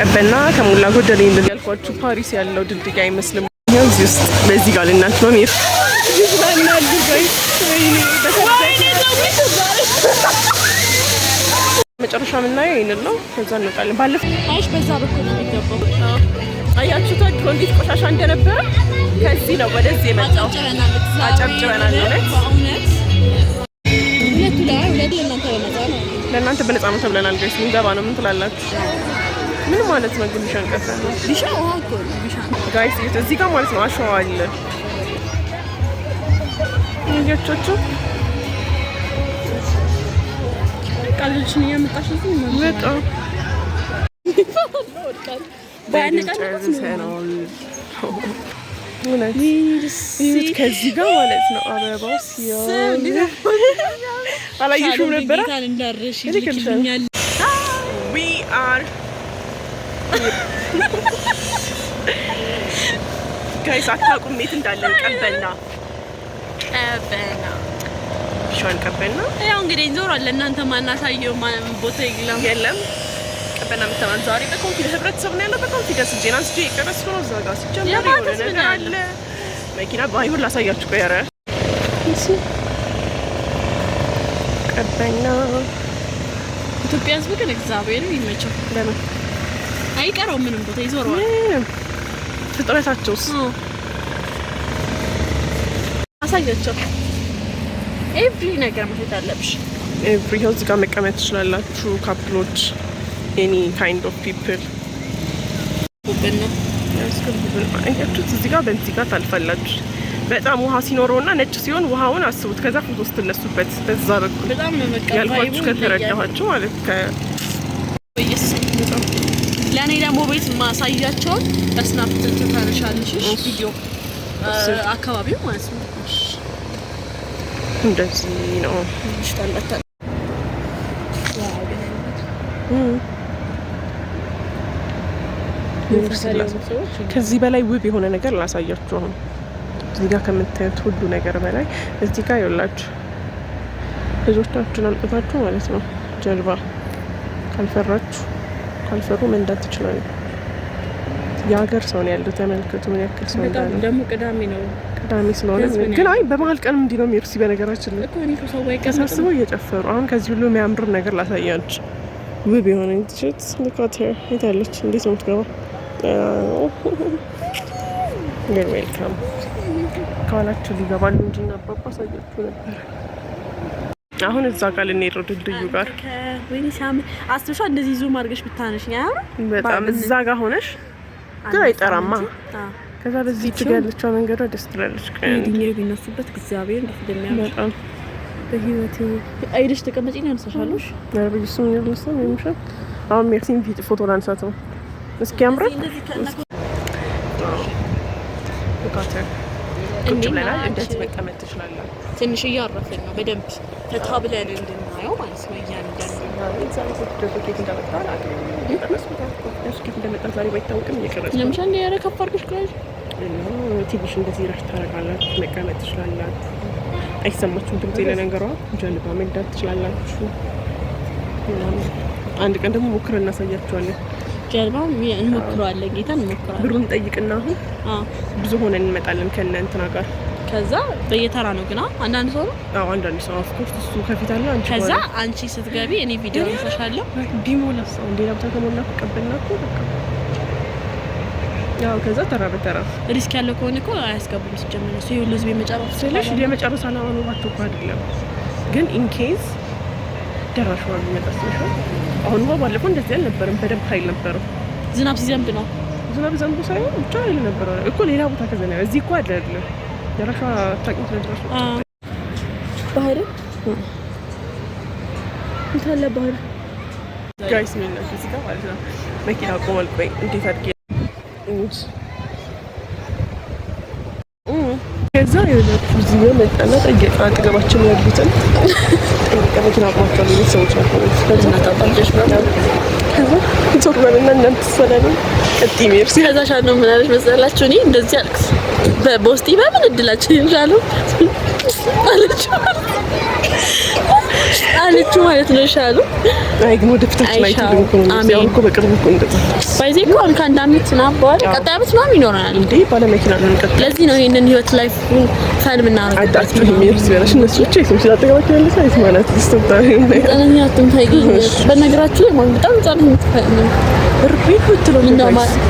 ቀበና ከሞላ ጎደል እንደዚህ ያልኳችሁ ፓሪስ ያለው ድልድይ አይመስልም። ይሄው እዚህ ውስጥ በዚህ ጋር ልናልፍ ነው። ይዝናናሉ ጋይስ። መጨረሻ የምናየው ይሄንን ነው። ከዛ እንወጣለን። ባለፈው አይሽ በዛ በኩል ነው የሚገባው። አያችሁት ድሮ እንዴት ቆሻሻ እንደነበረ። ከዚህ ነው ወደዚህ የመጣው። አጨብጭበናል። ለእናንተ በነፃ ነው ተብለናል ጋይስ። ልንገባ ነው። ምን ትላላችሁ? ምን ማለት ነው ግን? ቢሻን ቀፈ ነው ቢሻን ውሃ እኮ ነው ቢሻን ጋይስ። እዚህ ጋር ማለት ነው አሸዋ አለ። እንዴት ቃልሽን ያመጣሽ እዚህ ነው በጣም ከዚህ ጋር ማለት ነው አበባው ሲሆን አላየሽውም ነበረ? We are ጋይስ አታውቁም የት እንዳለን። ቀበና ቢሻን ቀበና ያው እንግዲህ እንዞራለን። እናንተ ማናሳየው ቦታ የለም። ቀበና የምትማን ዛሬ በኮንፊደንስ ህብረተሰብ ነው ያለው። በኮንፊደንስ ጄናንስ ጄ ቀረስ ነው እዛ ጋር ሲጀምር የሆነ ነገር አለ። መኪና ባይሆን ላሳያችሁ ቆይ። ኧረ ቀበና ኢትዮጵያ ህዝብ ግን እግዚአብሔር ይመቸው። ለምን አይቀረው ምንም ቦታ ይዞራል። ፍጥረታቸውስ አሳያቸው። ኤቭሪ ነገር ማለት አለብሽ። ኤቭሪ ሄልዝ ጋር መቀመጥ ትችላላችሁ። ካፕሎች ኤኒ ካይንድ ኦፍ ፒፕል ወገና አያችሁት? እዚህ ጋር በዚህ ጋር ታልፋላችሁ። በጣም ውሃ ሲኖረውና ነጭ ሲሆን ውሃውን አስቡት። ከዛ ፎቶ ስትነሱበት በዛ በኩል በጣም ያልኳችሁ ከተረዳኋችሁ ማለት ለኔ ደግሞ ቤት ማሳያቸው በስናፕ ተታረሻልሽ ቪዲዮ አካባቢው ማለት ነው። እንደዚህ ነው ይሽታለታ ከዚህ በላይ ውብ የሆነ ነገር ላሳያችሁ። አሁን እዚህ ጋር ከምታዩት ሁሉ ነገር በላይ እዚህ ጋር ይኸውላችሁ ልጆቻችሁን አምጥታችሁ ማለት ነው ጀልባ ካልፈሩ መንዳት ትችላሉ። የሀገር ሰው ነው ያለው። ተመልከቱ ምን ያክል ሰው እንዳለ። ደግሞ ቅዳሜ ነው። ቅዳሜ ስለሆነ ግን አይ በመሀል ቀንም እንዲህ ነው የሚርሲ በነገራችን ላይ እኮ እኔ ሰው ተሰብስበው እየጨፈሩ። አሁን ከዚህ ሁሉ የሚያምር ነገር ላሳያችሁ። ውብ የሆነ ትችት ልካተር የታለች? እንዴት ነው የምትገባው? you're welcome ካላችሁ ሊገባሉ እንጂ እናባባ አሳያችሁ ነበር። አሁን እዛ ጋር ልንሄድ ነው ድልድዩ ጋር። ወይኔ ሳም አስተሻ እንደዚህ ዙም አድርገሽ ብታነሽኝ በጣም እዛ ጋር ሆነሽ ግን አይጠራማ። ከዛ በዚህ ትገለቻው መንገዷ ደስ ትላለች። ከዲኒር ቢነሱበት እግዚአብሔር እንዴት እንደሚያምር በጣም በህይወቴ አይደሽ ተቀመጪ ነው ያነሳሻለሽ። ነርብይሱ ምን ይመስላል የሚሻል? አሁን ሜርሲን ፎቶ ላንሳት ነው። እስኪ ያምራል። ቁጭ ብለናል። እንደዚህ መቀመጥ ትችላለን። ትንሽ እያረፍን ነው በደንብ ተታብለን እንድናየው ማለት ነው። ለምሳሌ ያረከፍ አድርገሽ ጋር ትንሽ እንደዚህ ረፍት ታደርጋላችሁ። መቀመጥ ትችላላችሁ። አይሰማችሁም ድምጽ ለነገሯ። ጀልባ መንዳት ትችላላችሁ። አንድ ቀን ደግሞ ሞክረን እናሳያችኋለን። ጀልባ እንሞክረዋለን። ጌታ እንሞክራለን። ብሩን ጠይቅና አሁን ብዙ ሆነን እንመጣለን ከነ እንትና ጋር። ከዛ በየተራ ነው ግን አንዳንድ ሰው ነው። አዎ አንዳንድ ሰው ኦፍ ኮርስ እሱ ከፊት አለ። አንቺ ከዛ አንቺ ስትገቢ እኔ ቪዲዮ አንሳሻለሁ። ቢሞላስ እንዴ ለብታ ከሞላ ቀበልና እኮ በቃ ያው ከዛ ተራ በተራ ሪስክ ያለው ከሆነ እኮ አያስገቡም። ሲጀምር ነው ሲሉ ህዝብ የመጨረስ ስለሽ የመጨረስ አላማ ኖሯቸው እኮ አይደለም። ግን ኢን ኬዝ ደራሽዋ ቢመጣስ ነው። አሁን ባለፈው እንደዚህ አልነበረም። በደንብ ኃይል ነበረው። ዝናብ ሲዘንብ ነው። ዝናብ ዘንቦ ሳይሆን ብቻ ኃይል ነበረው እኮ ሌላ ቦታ ከዘና እዚህ እኮ አይደለም። ደራሽዋ ታቂት ለደራሽ ባህር እንታለ ባህር ጋይስ ምን ነው እዚህ ጋር ማለት ነው። መኪና ቆሟል። ቆይ እንዴት አድርጌ ከዛ የሆነችው እዚህ ጋር መጣና ጠየቀ። አጠገባችን ያሉትን ጠየቀ። መኪና አቋማቸው ላይ ሰዎች ናቸው። ከዛ ታጣጣሽ ነው። ከዛ ዞር በልና እናንተ ሰላም ቀጥይ ሜርሲ። ከዛ ሻለው ምን አለሽ መሰላችሁ? እኔ እንደዚህ አልኩት በቦስቲ በምን እድላችን ይላሉ አለች። አለች ማለት ነው። ሻሉ አይ ግን ወደ ፍታችን ላይ ተደምቆ እኮ በቅርቡ እኮ እንደዛ ባይዜ እኮ ከአንድ አመት ናባል ቀጣይ አመት ነው ይኖረናል እንዴ ባለ መኪና ነው እንቀጥል። ለዚህ ነው ይሄንን ህይወት ላይ ፈን ምናረጋው። አዳችሁ የሚርስ ቢያለሽ እነሱ ብቻ ይስም ሲያጠጋባቸው ያለ ሳይስ ማለት ይስተታሪ ጠነኛ ተንታይገኝ በነገራችሁ ላይ በጣም ጻን ነው ርቢት ብትለው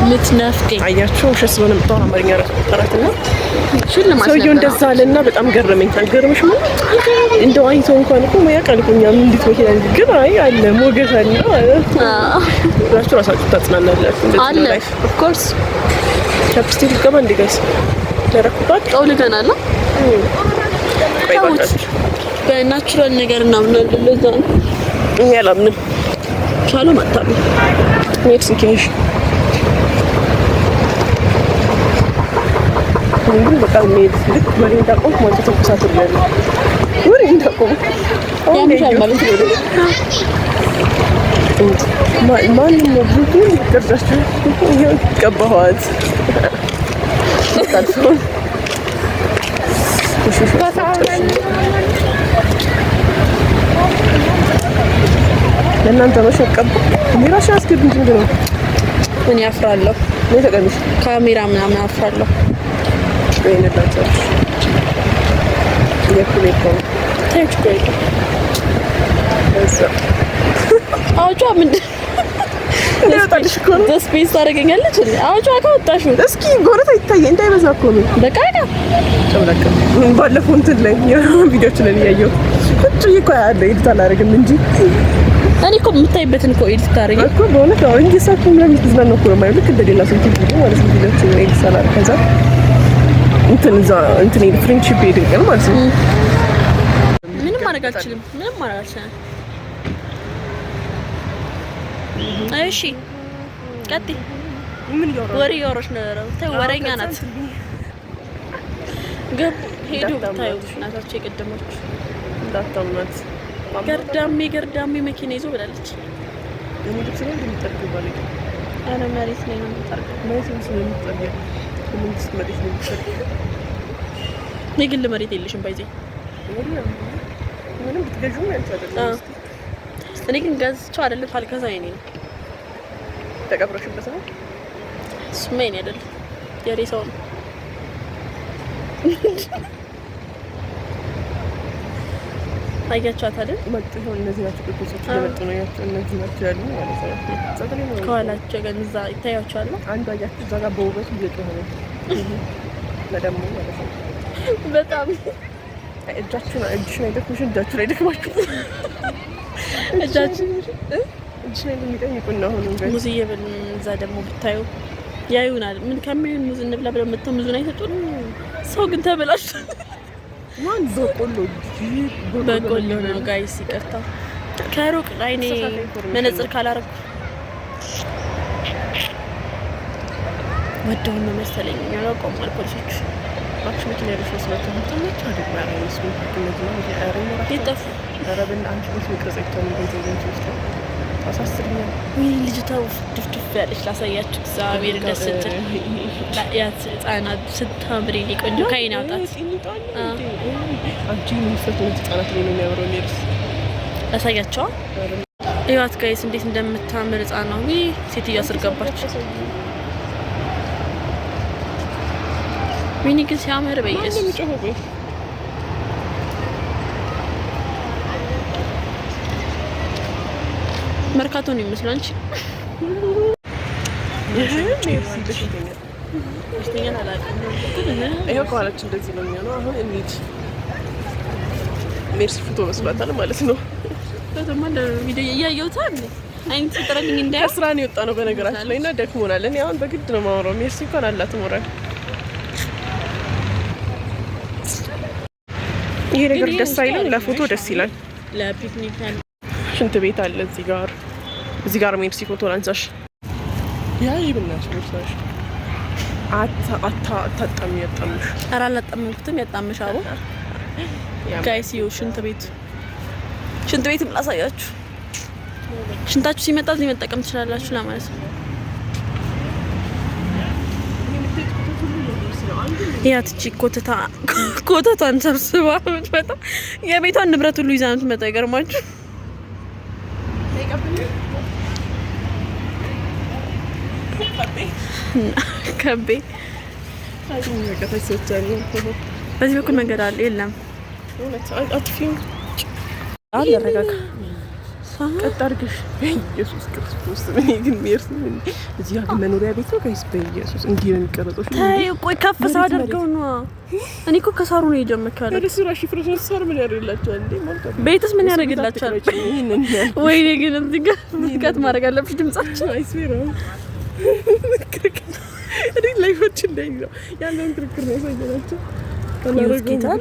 ምትነፍቀኝ አያቸው ሸስ ሆነ በጣም አማርኛ ራስ ተራትና ሰውዬው እንደዛ አለና በጣም ገረመኝ። ታገርምሽ ማለት እንደው አይቶ እንኳን እኮ ያቀልኩኛ ምን እንዴት መኪና ግን አይ አለ ሞገስ አለ ራሳችሁ ታጽናናላችሁ አለ ኦፍ ኮርስ ቻፕስቲክ ገባ እንዲጋስ ተረክባት ጠውልገናል በናቹራል ነገር እናምናለን። ለዛ ነው እኛ አላምንም ቻሉ ማታሉ ሜክሲኪሽ ግን በቃ ሜድ ልክ ወሬ እንዳቆም ማለት ተኩሳት ይላል ወሬ እንዳቆም ያምሻል ማለት ነው። ማን ነው ብዙ ይቀርዳችሁ ይሄው ቀባዋት ታልፎን ለእናንተ መሸቀብ ሚራሽ አስገብ እንዴ ነው ምን ያፍራለሁ ምን ተቀምሽ ካሜራ ምናምን አፍራለሁ ወይነታቸው የኩሌኮ ታች ቆይ እዛ አውጫ ምንድን እንደወጣልሽ እኮ ነው ስፔስ ታደርገኛለች እንዴ አውጫ ካወጣሽው እስኪ ጎረታ ይታየ እንዳይበዛ እኮ ነው በቃ ተብላከ ባለፈው እንትን ላይ ቪዲዮች ላይ ያየው ቁጭ ይቆ ያለ ኤዲት አላደርግም እንጂ እኔ እኮ የምታይበትን እኮ ኤዲት ታደርጊ እኮ በእውነት አሁን እንጂ ሳኩ ምንም ትዝናና እኮ ነው ማለት እንደሌላ ሰው ቪዲዮ ማለት ነው ቪዲዮች ላይ ኤዲት አላደርግ ከዛ እንትን ፍሬንድሺፕ ይደርጋል ማለት ነው። ምንም ማድረግ አልችልም። ምንም ማድረግ አልችልም። እሺ ቀጥይ። ምን ያወራው ወሬ ያወራሽ ነው። ተይ ወሬኛ ናት። ገብ ሄዱ ታዩ ናታቸው የቀደሞች እንዳታምናት ገርዳሜ መኪና ይዞ ብላለች። እኔ ልብስ ነው እንደምትጠርገው ባለ አረ መሬት ላይ ነው የምትጠርገው ማለት ነው ስለምትጠርገው መንግስት መሬት ነው የምትጠርገው የግል መሬት የለሽም ባይዜ ምንም ብትገዥም ያንቻለሽ እኔ ግን ገዝቼው አይደለም ካልገዛ የኔ ነው ተቀብረሽበት ነው እሱማ የኔ አይደለም የሬሳው ነው አያቻት አይደል መጥቶ ይሆን እነዚህ ናቸው ቁጥሮች እየመጡ ነው ያቸው እነዚህ ናቸው ያሉ ማለት ነው ከኋላቸው ግን እዛ ይታያቸዋል አንዱ አያችሁ እዛ ጋር በውበቱ እየጮኸ ነው ለደሞ ማለት ነው በጣም እጃችሁን አይደክምሽ እጃችሁ ላይ ደክማችሁ እጃችን ላይ የሚጠይቁን ነው አሁን ሙዝ እየበልን እዛ ደግሞ ብታዩ ያዩናል ምን ከምን ሙዝ እንብላ ብለው መጥተው ሙዙን አይሰጡን ሰው ግን ተበላሽቷል ማን በቆሎ ነው ጋይስ ይቅርታ ከሩቅ አይኔ መነጽር ካላረኩ ወደው ነው መሰለኝ ያለው ቆማል ፖሊሶች ባክሽ መኪና ያለሽ መስላችሁ ተመጣጣኝ አይደል ማለት ነው እነዚህ ነው ያረኝ ይጠፉ ረብና አንቺ ነው ከዘይተው ነው ቤተሰቦች ውስጥ አሳስብኛ ወይ ልጅቷ ድፍድፍ ያለች ላሳያችሁ እግዚአብሔር ደስ ስትል ያት ህጻናት ስታምሪ ቆንጆ ካይና አውጣት አንቺ ምን ፈተው ህጻናት ላይ ነው የሚያምረው ኔርስ ላሳያቸው ይዋት ጋይስ እንዴት እንደምታምር ህጻን ነው ወይ ሴትዮዋ ስር ገባች ምን ግን ሲያምር በኢየሱስ መርካቶ ነው የሚመስለው አንቺ በሽተኛ አላውቅም ይሄው ከኋላችን እንደዚህ ነው የሚሆነው አሁን እንሂድ ሜርሲ ፎቶ መስሏታል ማለት ነው በተማ ቪዲዮ እያየሁት አይደል አይን ተጠረልኝ እንደ ስራ ነው የወጣ ነው በነገራችን ላይ እና ደክሞናል እኔ አሁን በግድ ነው ማወራው ሜርሲ እንኳን አላት ሞራል ይሄ ነገር ደስ አይልም ለፎቶ ደስ ይላል ለፒክኒክ ሽንት ቤት አለ እዚህ ጋር ሜርሲ ፎቶ ላንሳሽ ያ ይብናሽ ወርሳሽ አታጣጣም ያጣምሽ ኧረ አላጣምኩትም ያጣምሽ አቦ ጋይስ ዩ ሽንት ቤትም ላሳያችሁ ሽንታችሁ ሲመጣ እዚህ መጠቀም ትችላላችሁ ለማለት ነው ያትቺ ኮተቷን ሰብስባ የምትመጣ የቤቷን ንብረት ሁሉ ይዛ ነው የምትመጣ። ይገርማችሁ ከቤ በዚህ በኩል መንገድ አለ የለም አለ ረጋጋ ቀጥ አድርገሽ በኢየሱስ ክርስቶስ ምን ግን ሜርስ እዚህ ጋር መኖሪያ ቤት ነው ከይስ በኢየሱስ እንዲህ ነው የሚቀረጠው። ታይ ቆይ ከፍ ሳደርገው ነው እኔ እኮ ከሳሩ ነው የጀመርከው አይደል? እሱ ራሺ ፍሮስ ሳር ምን ያደርግላችኋል እንዴ? ማለት ቤትስ ምን ያደርግላችኋል? ወይኔ ግን እዚህ ጋር ሙዚቃት ማድረግ አለብሽ ድምጻችን አይስዌራ እኔ ላይፎች ላይ ነው ያለውን ክርክር ነው ያሳየናቸው። ከላረጋው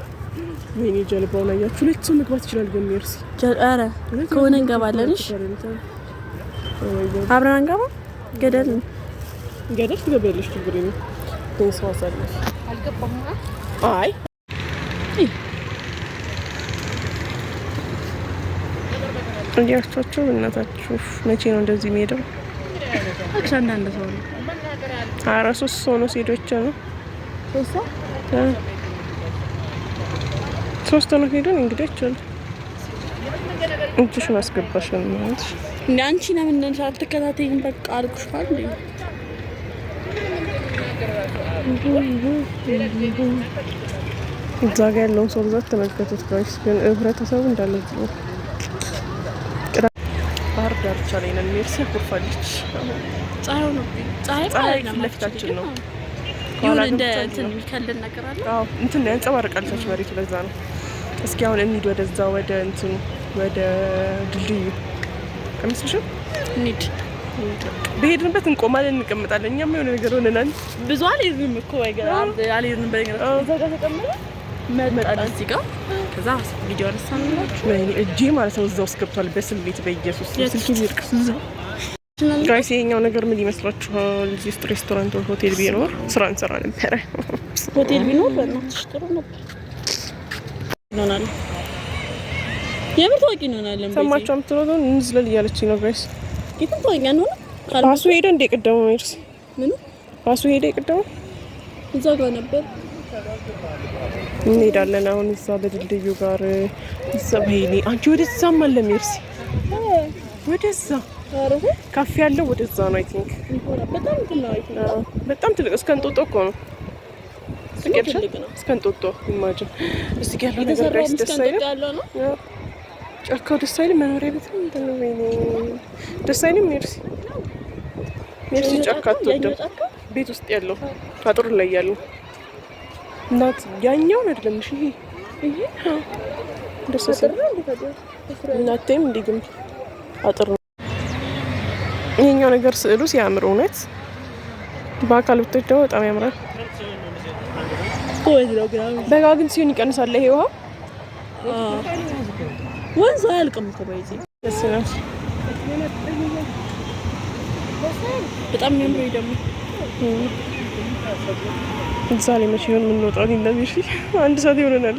ወይኔ ጀልባውን አያችሁ። ሁለት ሰው መግባት ይችላል ግን ሜርሲ ኧረ ከሆነ እንገባለን። እሺ አብረን እንገባ። ገደል ትገቢያለሽ ችግር የለም። ግን ሰው አሳለፍ አልገባም። አይ እንዲያቻቸው እናታችሁ መቼ ነው እንደዚህ የሚሄደው? አንዳንድ ሰው ነው። ኧረ 3 ሰው ነው ሴዶች ነው 3 ነው ሄደን እንግዲህ አይቻልም። እጅሽ ማስገባሽ ነው ማለት እንዴ? አንቺ ለምን ሳትከታተይኝ በቃ አልኩሽ አይደል? እዛ ጋር ያለውን ሰው ብዛት ተመልከቱት ጋይስ። ግን ህብረተሰቡ እንዳለ ነው። ባህር ዳርቻ ላይ ነን። ሜርሲ ኮርፋለች። ፀሐይ ነው ፀሐይ ለፊታችን ነው። ይሁን እንደ እንትን የሚከልል ነገር አለ። አዎ እንትን ያንጸባርቃል ታች መሬቱ ለዛ ነው። እስኪ አሁን እንሂድ ወደዛ ወደ እንትኑ ወደ ድልድዩ ከምስልሽም እንሂድ። በሄድንበት እንቆማለን፣ እንቀመጣለን። እኛም የሆነ ነገር ሆነናል። ብዙ አልሄድንም እኮ ወይገር አልሄድንም በእኛ እዛ ጋር ተቀመጠ መጣን እዚህ ጋር ከዛ ቪዲዮ አነሳንላችሁ። ወይኔ እጄ ማለት ነው እዛ ውስጥ ገብቷል። በስሜት በኢየሱስ ስልክ ይርቅስ እዛ ጋይስ። ይሄኛው ነገር ምን ይመስላችኋል? እዚህ ውስጥ ሬስቶራንት ወይ ሆቴል ቢኖር ስራ እንሰራ ነበር። ሆቴል ቢኖር በእናትሽ ጥሩ ነበር። ይሆናል የምር ታውቂ እንሆናለን። ሰማችሁ አምጥተው እንዝለል እያለችኝ ነው ጋይስ። ይሄን ታውቂያ ነው ራሱ ሄደ እንደ ቀደሙ ሜርሲ ምን ራሱ ሄደ ቀደሙ እዛ ጋር ነበር። እንሄዳለን አሁን እዛ በድልድዩ ጋር እዛ በይኔ አንቺ ወደዛም አለ ሜርሲ ወደዛ ካፌ ያለው ወደዛ ነው። አይ ቲንክ በጣም ትልቅ እስከ እንጦጦ እኮ ነው። እስከ እንጦጦ ኢማጂን። እዚህ ጋር ያለው ነገር ጋይስ ደስ አይልም? ጫካው ደስ አይልም? መኖሪያ ቤት ነው እንዴ? ወይኔ ደስ አይልም? ሜርሲ ጫካ አትወደም። ቤት ውስጥ ያለው አጥሩ ላይ ያለው እናት ያኛው አይደለም። እሺ ይሄ ደስ አይልም? እናቴም እንዲግም አጥሩ ይሄኛው ነገር ስዕሉ ሲያምር እውነት በአካል ብትወደው በጣም ያምራል። በጋ ግን ሲሆን ይቀንሳል። ይሄ ውሃ ወንዝ አያልቅም እኮ በይዚ ደስ ይላል። በጣም የሚያምር ደግሞ እዛ ላይ መቼ ይሆን የምንወጣው? እንደዚህ እሺ 1 ሰዓት ይሆነናል።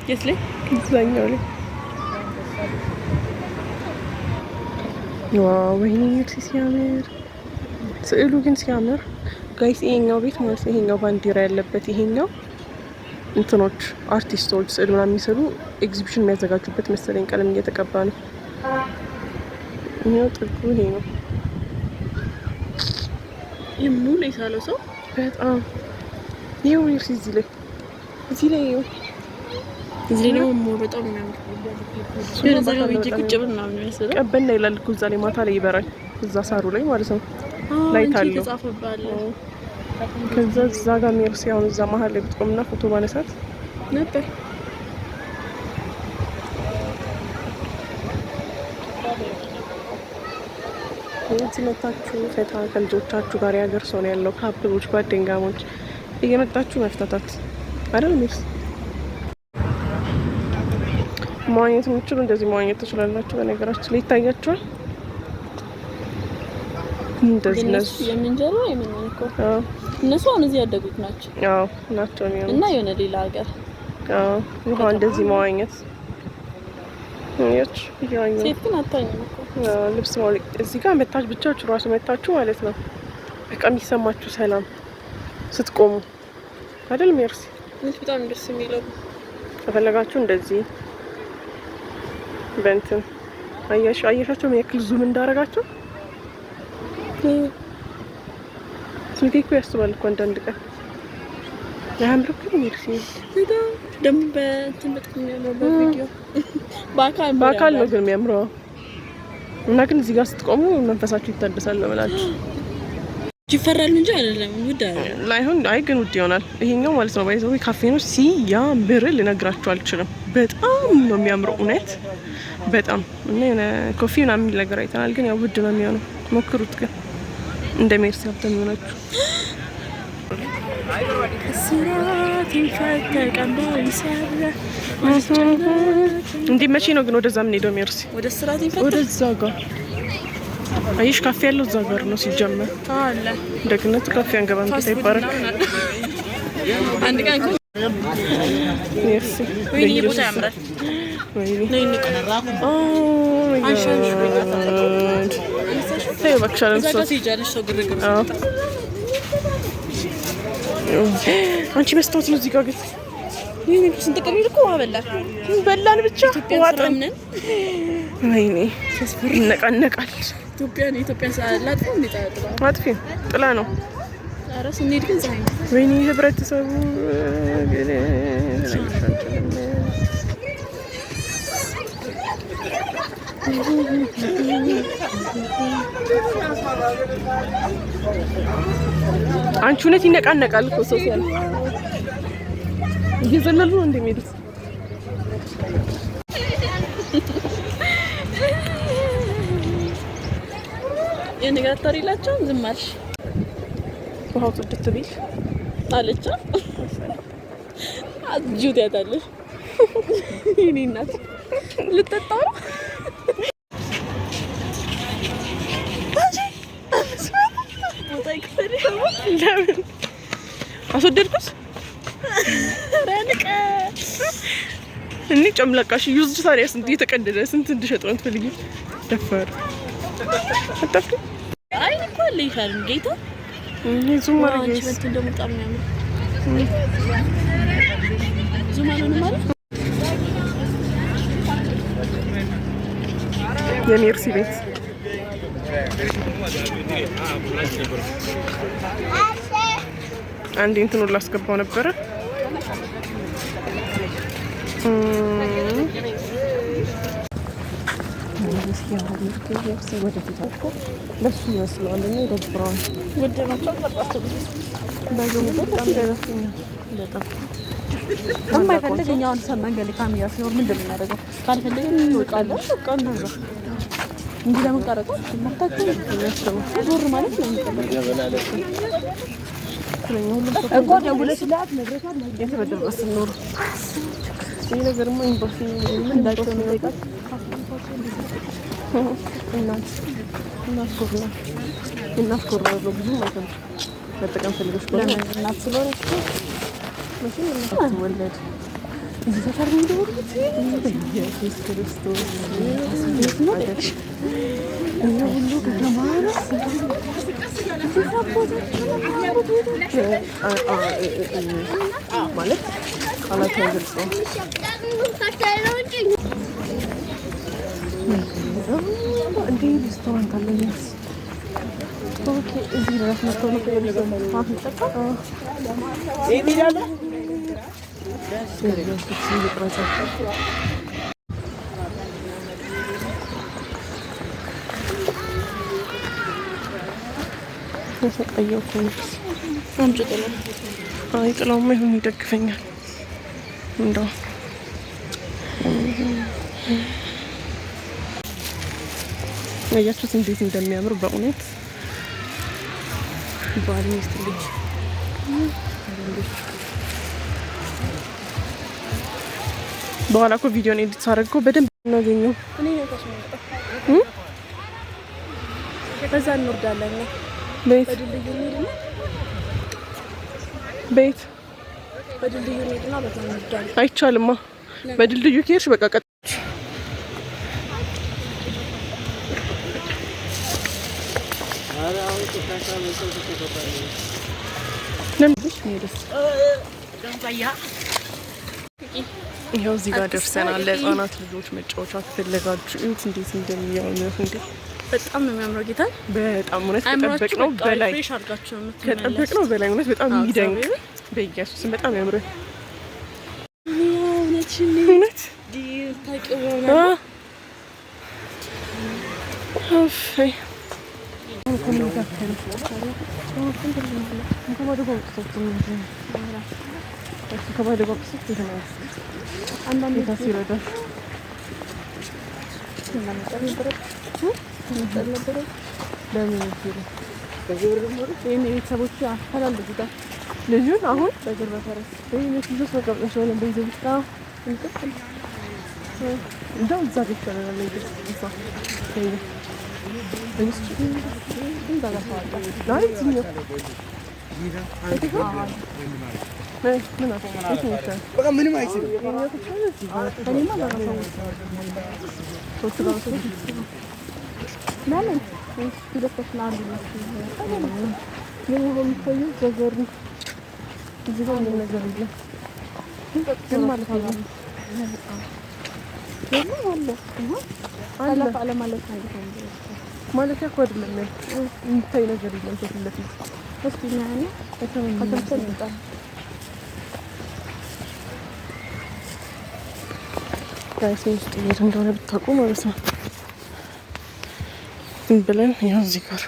የት ላይ እዛኛው ላይ ዋው ወይኔ ሲያምር ስዕሉ ግን ሲያምር ጋይስ። ይሄኛው ቤት ማለት ነው ይሄኛው ባንዲራ ያለበት ይሄኛው እንትኖች አርቲስቶች ስዕል ምናምን የሚሰሩ ኤግዚቢሽን የሚያዘጋጁበት መሰለኝ። ቀለም እየተቀባ ነው። ይሄው ጥቁ ይሄ ነው የሙሉ የሳለው ሰው በጣም ይሄው ሜርሲ እዚህ ላይ ይሄው እዚህ ነው ሞር በጣም የሚያምር የዘጋው ቪዲዮ ቁጭ ብለን ምናምን የሚያስረዳ ቀበና ይላል እኮ እዛ ላይ ማታ ላይ ይበራል። እዛ ሳሩ ላይ ማለት ነው ላይት አለው ተጻፈባለ። ከዛ እዛ ጋር ሜርሲ አሁን እዛ መሀል ላይ ብትቆምና ፎቶ ባነሳት ነበር። እዚህ መታችሁ ፈታ ከልጆቻችሁ ጋር ያገር ሰው ነው ያለው። ካፕሎች ጓደኛሞች እየመጣችሁ መፍታታት አይደል ሜርሲ? መዋኘት የምትችሉ እንደዚህ መዋኘት ትችላላችሁ። በነገራችን ላይ ይታያችኋል። እንደዚህ ነው የምንጀራ የምንንኮ እነሱ አሁን እዚህ ያደጉት ናቸው። አዎ ናቸው ነው እና የሆነ ሌላ ሀገር እንኳን እንደዚህ መዋኘት ያኝ ሴት ግን አታኝም እኮ ልብስ ማውለቅ እዚህ ጋር መታች ብቻችሁ ራሱ መታችሁ ማለት ነው። በቃ የሚሰማችሁ ሰላም ስትቆሙ አይደል ሜርሲ? በጣም ደስ የሚለው ከፈለጋችሁ እንደዚህ በእንትን አየሻቸው ምን ያክል ዙም እንዳረጋቸው። ስልኬ እኮ ያስባል እኮ አንዳንድ ቀን ያምርክ ሜርሲ ደግሞ በእንትን በጣም የሚያምረው በቪዲዮ በአካል ነው ግን የሚያምረው እና ግን እዚህ ጋር ስትቆሙ መንፈሳችሁ ይታደሳል ለምላችሁ ይፈራል እንጂ አይደለም ውድ ላይሆን አይ ግን ውድ ይሆናል ይሄኛው ማለት ነው። ባይዘው ካፌ ነው ሲያምር ልነግራችሁ አልችልም። በጣም ነው የሚያምረው እውነት በጣም እና የሆነ ኮፊ ምናምን የሚል ነገር አይተናል። ግን ያው ውድ ነው የሚሆነው። ሞክሩት ግን እንደ ሜርሲ ሀብታም ይሆናችሁ። እንዲህ መቼ ነው ግን ወደዛ ምን ሄደው ሜርሲ ወደ ስራት ይፈታ ወደዛ ጋር አይሽ ካፌ ያለው እዛ ጋር ነው ሲጀመር አለ ደግነቱ ካፌ አንገባም ጌታ ይባረክ። አንድ ቀን ሜርሲ ወይኔ ቦታ ያምራል። ወይኔ ነይ ንቀራቁ አንሻንሽ ተይው እባክሽ እዛ ሲጃለሽ ሰው ግርግር አንቺ መስታወት ነው እዚህ ጋር ግን ይሄን ስንት ቀን ይልኩ አበላል በላን ብቻ ዋጥን። ወይኔ ይነቃነቃል። ኢትዮጵያ ሳላጥፎ አጥፊ ጥላ ነው። ኧረ ስንሄድ ግን ፀሐይ ነው። ወይኔ ህብረተሰቡ ግን አንቺ እውነት ይነቃነቃል እኮ ሰው ሲያል እየዘለሉ ነው እንደሚሄዱት። የነገር ታሪላቸው ዝም አልሽ። ውሃው ጽድት ቢል አለቻ አጁት ያታለሽ የኔ እናት ልጠጣው ነው። ለምን አስወደድኩት? ረንቀ እኔ ጨምለቃሽ ዩዝድ ታዲያ ስንት እየተቀደደ ስንት እንድሸጥ ነው ትፈልጊ? ደፋር አጣፍ አይ እኮ ለይሻል ጌታ ዙም ማረጋሽ አንቺ እንደው በጣም ነው ዙም አለና ማለት የሜርሲ ቤት አንድ እንትኑ ላስገባው ነበረ። ለሱ ይመስለዋል እና ይደብረዋል። ወደማቸው ተጣጣው ባይዘው በጣም ደረሰኝ በጣም የማይፈልገኛውን መንገድ ካሜራ ሲኖር ምንድን ነው የሚያደርገው? ካልፈለገን እንወጣለን። በቃ እንደዛ እንጂ ለምን ቀረጻ ማታችሁ ያስተው ዞር ማለት ነው የሚቀበለው እኮ ደውለሽላት ነግረሻት ነው እንዴት በደረስ ነው ይሄ ነገርማ ኢምባሲ ምን እንዳቸው ነው ይጣ እናት ኮርና ነው ብዙ ማለት ነው በተቀም ፈልገሽ ኮርና እናት ስለሆነች መቼም እናት ወለድ እዚህ ሰፈር ነው እንደወሩት ኢየሱስ ክርስቶስ ነው አይደል እና ሁሉ ከተማረ ማለት ቃላት አይገልጸውም። እንዴ ሬስቶራንት አለ ኦኬ እዚህ ድረስ መጥቶ ነው ጥላውማ ይሁን ይደግፈኛል። እንደው አያችሁት እንዴት እንደሚያምር በእውነት ባል ሚስት ልጅ በኋላ እኮ ቪዲዮን ኤዲት ሳደርገው በደንብ እናገኘው። እኔ ነው ተስማምጣ በዛ እንወርዳለን። ቤት በድልድዩ እንሂድና ቤት በድልድዩ እንሂድና በዛ እንወርዳለን። አይቻልማ። በድልድዩ ከሄድሽ በቃ ቀጥታ ለምን ይኸው እዚህ ጋር ደርሰናል። ለህፃናት ልጆች መጫወቻ ከፈለጋችሁ እዩት እንዴት እንደሚያምር እንዴ! በጣም ነው የሚያምረው። ጌታ በጣም እውነት ከጠበቅነው በላይ እውነት በጣም የሚደንቅ በኢየሱስም በጣም ያምራል። እውነት ቤተሰቦቹ አፈላልጉታል ልጁን አሁን በእግር በፈረስ ልጆች መቀብጠሽ ሆነ በይዘ ውስጥ እንደው እዛ ቤት ይቻላል ምንም አይችልም። ማለት እኮ አይደለም የሚታይ ነገር የለም። ፊት ለፊት ጋይስ ውስጥ የት እንደሆነ ብታውቁ ማለት ነው። ዝም ብለን ያው እዚህ ጋር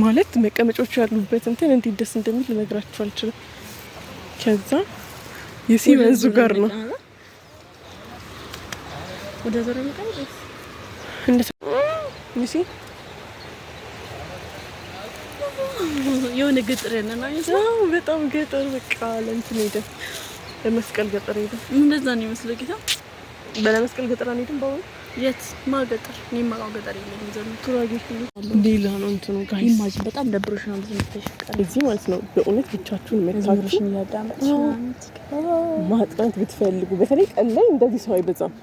ማለት መቀመጫዎች ያሉበት እንትን እንዴት ደስ እንደሚል ልነግራችሁ አልችልም። ከዛ የሲመንዙ ጋር ነው ወደ ዘረ መቀመጥ እንደ ሚሲ የሆነ ገጠር ያለና በጣም ገጠር በቃ ለእንትን ሄደ ለመስቀል ገጠር ሄደ። እንደዛ ነው የሚመስለው ጌታ። በለመስቀል ገጠር አንሄድም። በአሁኑ የት ማገጠር ነው የማውቀው ገጠር የለም። ዘን ቱራጌሽ ሌላ ነው እንትኑ ጋይስ ኢማጂን በጣም ደብሮሽ ነው እንደምትሽቀር እዚህ ማለት ነው። በእውነት ብቻችሁን መታችሁ ማጥናት ብትፈልጉ በተለይ ቀን ላይ እንደዚህ ሰው አይበዛም።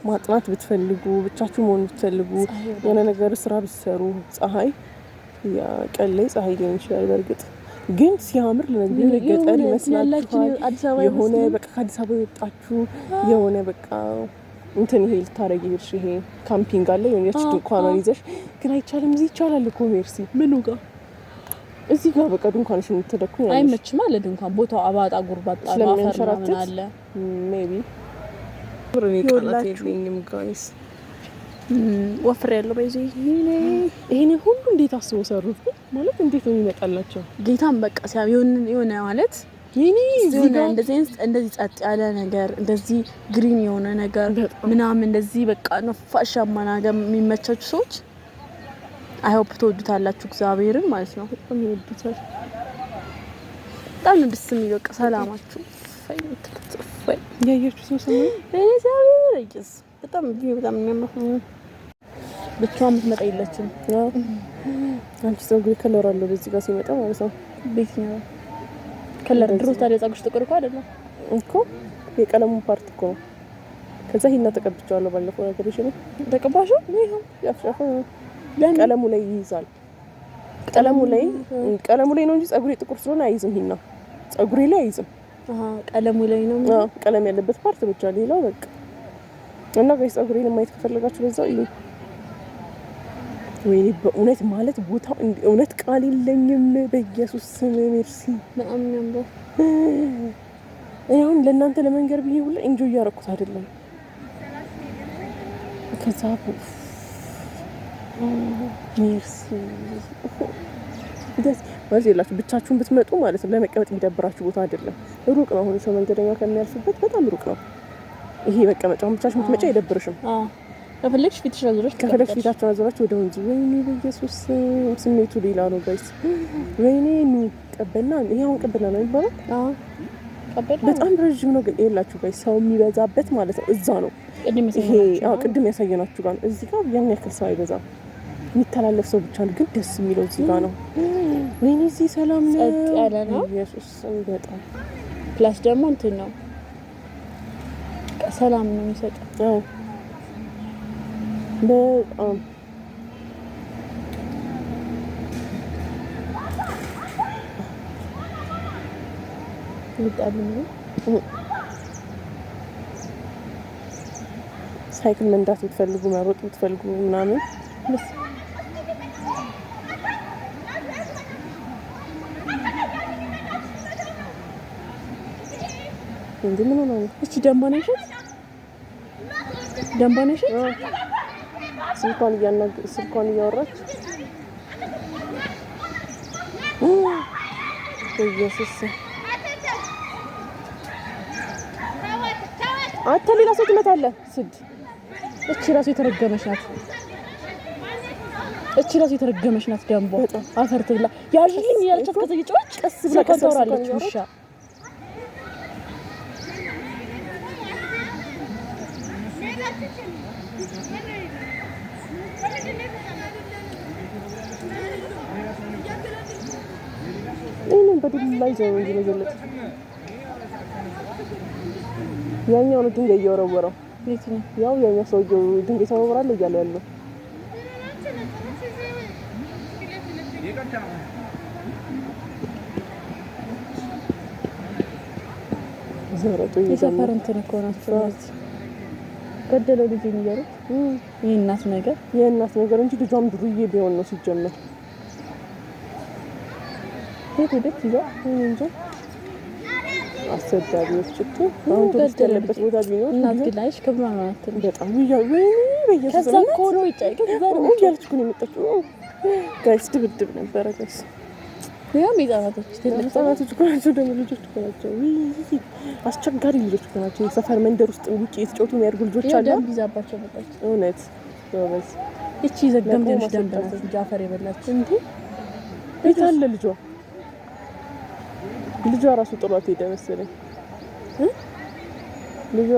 ማጥናት ብትፈልጉ ብቻችሁ መሆን ብትፈልጉ የሆነ ነገር ስራ ብትሰሩ ፀሐይ ያ ቀን ላይ ፀሐይ ሊሆን ይችላል። በእርግጥ ግን ሲያምር ለነገር ገጠር ይመስላችኋል። የሆነ በቃ ከአዲስ አበባ የወጣችሁ የሆነ በቃ እንትን ይሄ ልታረጊ ይርሽ ይሄ ካምፒንግ አለ የሆነች ድንኳን ይዘሽ ግን አይቻልም። እዚህ ይቻላል እኮ ሜርሲ ምኑ ጋር እዚህ ጋር በቃ ድንኳንሽ የምትደኩኝ አይመችም አለ ድንኳን ቦታው አባጣ ጉርባጣ ስለሚያንሸራትት አለ ሜቢ ብሩኒ ቃላት የለኝም ጋይስ ወፍሬ ያለው በዚህ ይሄኔ ሁሉ እንዴት አስቦ ሰሩት ማለት እንዴት ነው የሚመጣላቸው? ጌታም በቃ ሲያም የሆነ ማለት ይሄኔ እንደዚህ ጸጥ ያለ ነገር እንደዚህ ግሪን የሆነ ነገር ምናምን እንደዚህ በቃ ነፋሻማ ነገር የሚመቻችሁ ሰዎች አይ ሆፕ ትወዱታላችሁ እግዚአብሔርን ማለት ነው። በጣም ይወዱታል። በጣም ደስ የሚል በቃ ሰላማችሁ ፈይ ያያችሁ ሰው ሰው እግዚአብሔር ይጭስ በጣም የሚያምር ብቻዋን የምትመጣ የለችም። አንቺ ፀጉር ከለር አለው በዚህ ጋር ሲመጣ ማለት ነው። ቤት ነው ከለር ድሮ ታዲያ ፀጉርሽ ጥቁር እኮ አይደለም እኮ የቀለሙ ፓርት እኮ ነው። ከዛ ሂና ተቀብቻለሁ ባለፈው ነገር እሺ ነው ተቀባሽው ይሄው ያፍሻፈ ቀለሙ ላይ ይይዛል። ቀለሙ ላይ ነው እንጂ ፀጉሬ ጥቁር ስለሆነ አይይዝም። ሂና ፀጉሬ ላይ አይይዝም። ቀለሙ ላይ ነው። ቀለም ያለበት ፓርት ብቻ ሌላው በቃ እና ጋይስ ፀጉሬን ማየት ከፈለጋችሁ በዛው እዩ። ወይኔ በእውነት ማለት ቦታው እውነት ቃል የለኝም። በኢየሱስ ስም ሜርሲ በጣም ያምራል። አሁን ለእናንተ ለመንገር ብዬ ሁሉ ኢንጆይ እያደረኩት አይደለም። ከዛ ሜርሲ ደስ ማለት የላችሁ ብቻችሁን ብትመጡ ማለት ነው። ለመቀመጥ የሚደብራችሁ ቦታ አይደለም። ሩቅ ነው። አሁን ሰው መንገደኛ ከሚያልፍበት በጣም ሩቅ ነው። ይሄ መቀመጫውን ብቻችሁን ብትመጪ አይደብርሽም። ከፈለግሽ ፊትሽ አዙረሽ ከፈለግሽ ፊታችሁን አዙራችሁ ወደ ወንዙ ወይኔ በኢየሱስ ስሜቱ ሌላ ነው ጋይስ። ወይኔ ኑ ቀበና ይሄውን ቀበና ነው የሚባለው። ቀበና በጣም ረጅም ነው ግን የላችሁ ጋይስ ሰው የሚበዛበት ማለት ነው። እዛ ነው ይሄ ቅድም ያሳየናችሁ ጋር ነው። እዚህ ጋር ያን ያክል ሰው አይበዛም። የሚተላለፍ ሰው ብቻ ነው ግን ደስ የሚለው እዚህ ጋር ነው። ወይኔ እዚህ ሰላም ነው ጸጥ ያለ ነው። ኢየሱስ በጣም ፕላስ ደግሞ እንትን ነው ሰላም ነው የሚሰጠው። በጣም ሳይክል መንዳት ብትፈልጉ መሮጥ ብትፈልጉ ምናምን እንዴ ምን ነው እቺ ደምባነሽ ስልኳን እያወራች ኢየሱስ አንተ ሌላ ሰው ትመታለህ። እቺ ራሱ የተረገመች ናት። ደምቦ አፈር ትብላ ያልሽኝ ያለቻት ከዘይጮች ቀስ ብላ ታወራለች። ውሻ እኔም በዱላ ይዘው ይመዘለጥ ያኛው ነው ድንጋይ እየወረወረው ያው ያኛው ሰውዬው ድንጋይ ተወራለ እያለ ያለው ዘረጡ የሰፈር እንትን እኮ ናቸው። ገደለው ልጅ ነው የእናት ነገር እንጂ ልጇም ድሩዬ ቢሆን ነው ሲጀመር ቤት ይዛ እንጂ አሰዳቢዎች እኮ አሁን ቱሪስት ያለበት ቦታ ቢኖር እናት ግላሽ ክብሯ ናት። በጣም ይያወይ ከዛ ኮሮ ይጣይ ከዛ ነው ያለች እኮ ነው የመጣችው። ጋይስ ድብድብ ነበረ ጋይስ ያው ሚዛናቶች እኮ ናቸው ደግሞ ልጆች እኮ ናቸው። አስቸጋሪ ልጆች እኮ ናቸው። የሰፈር መንደር ውስጥ ውጪ የተጫወቱ የሚያርጉ ልጆች አሉ። ደም ይዛባቸው መጣች። እውነት ወበዝ እቺ ዘገምተሽ ደንበናት ጃፈር የበላች እንዴ ቤት አለ ልጇ ራሱ ጥሏት ሄደ መሰለኝ። ልጇ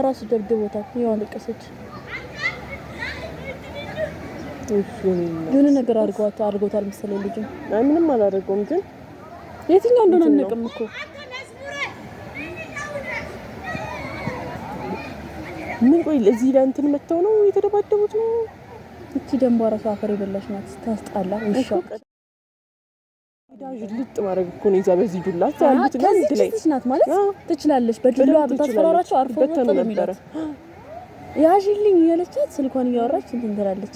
ራሱ ደብድቦታል። ያው ለቀሰች። የሆነ ነገር አድርጎታል መሰለኝ ልጁ። አይ ምንም አላደረገውም፣ ግን የትኛው እንደሆነ አንነቅም እኮ ምን ቆይ እዚህ ላይ እንትን መተው ነው የተደባደቡት ነው። እቺ ደንቧ ራሱ አፈር የበላሽ ናት። ታስጣላ ውሻ ዳጅ ልጥ ማድረግ እኮ ነው። ይዛ በዚህ ዱላ ታልት ለንድ ላይ ናት ማለት ትችላለች። በዱላ ታስፈራራቸው አርፎ ነበር ያዥልኝ ያለቻት ስልኳን እያወራች እንትን ትላለች።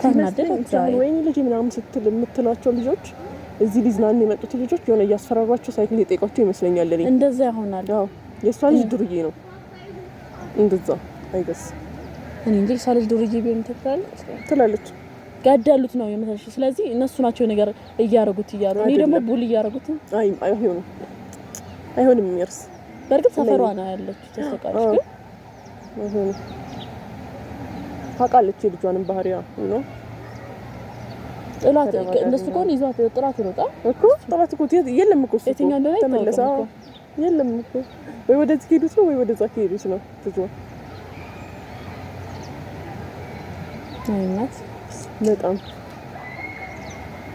ታናደደች። ወይኔ ልጅ ምናምን ስትል የምትሏቸው ልጆች እዚህ ሊዝናኑ የመጡት ልጆች የሆነ እያስፈራሯቸው ሳይክል የጠይቋቸው ይመስለኛል። እኔ እንደዛ ይሆናል። አዎ የሷ ልጅ ዱርዬ ነው እንደዛ አይገስ እኔ እንጂ ሳልጅ ዱርዬ ቢሆን ትላለች። ገደሉት ነው የመሰለሽ። ስለዚህ እነሱ ናቸው ነገር እያረጉት እኔ ደግሞ ቡል እያረጉት አይሆንም የሚርስ በርግጥ ሰፈሯ ነው ያለችው። ተሰቃለች ግን አይሆንም ታውቃለች የልጇንም ባህሪያ ነው። ጥላት እንደሱ ቆን ይዟት ጥላት ነው እኮ ጥላት እኮ የለም እኮ የትኛው እንደሆነ ተመለሰ። የለም እኮ ወይ ወደዚህ ሄዱት ነው ወይ ወደዛ ሄዱት ነው ልጇ። አይናት በጣም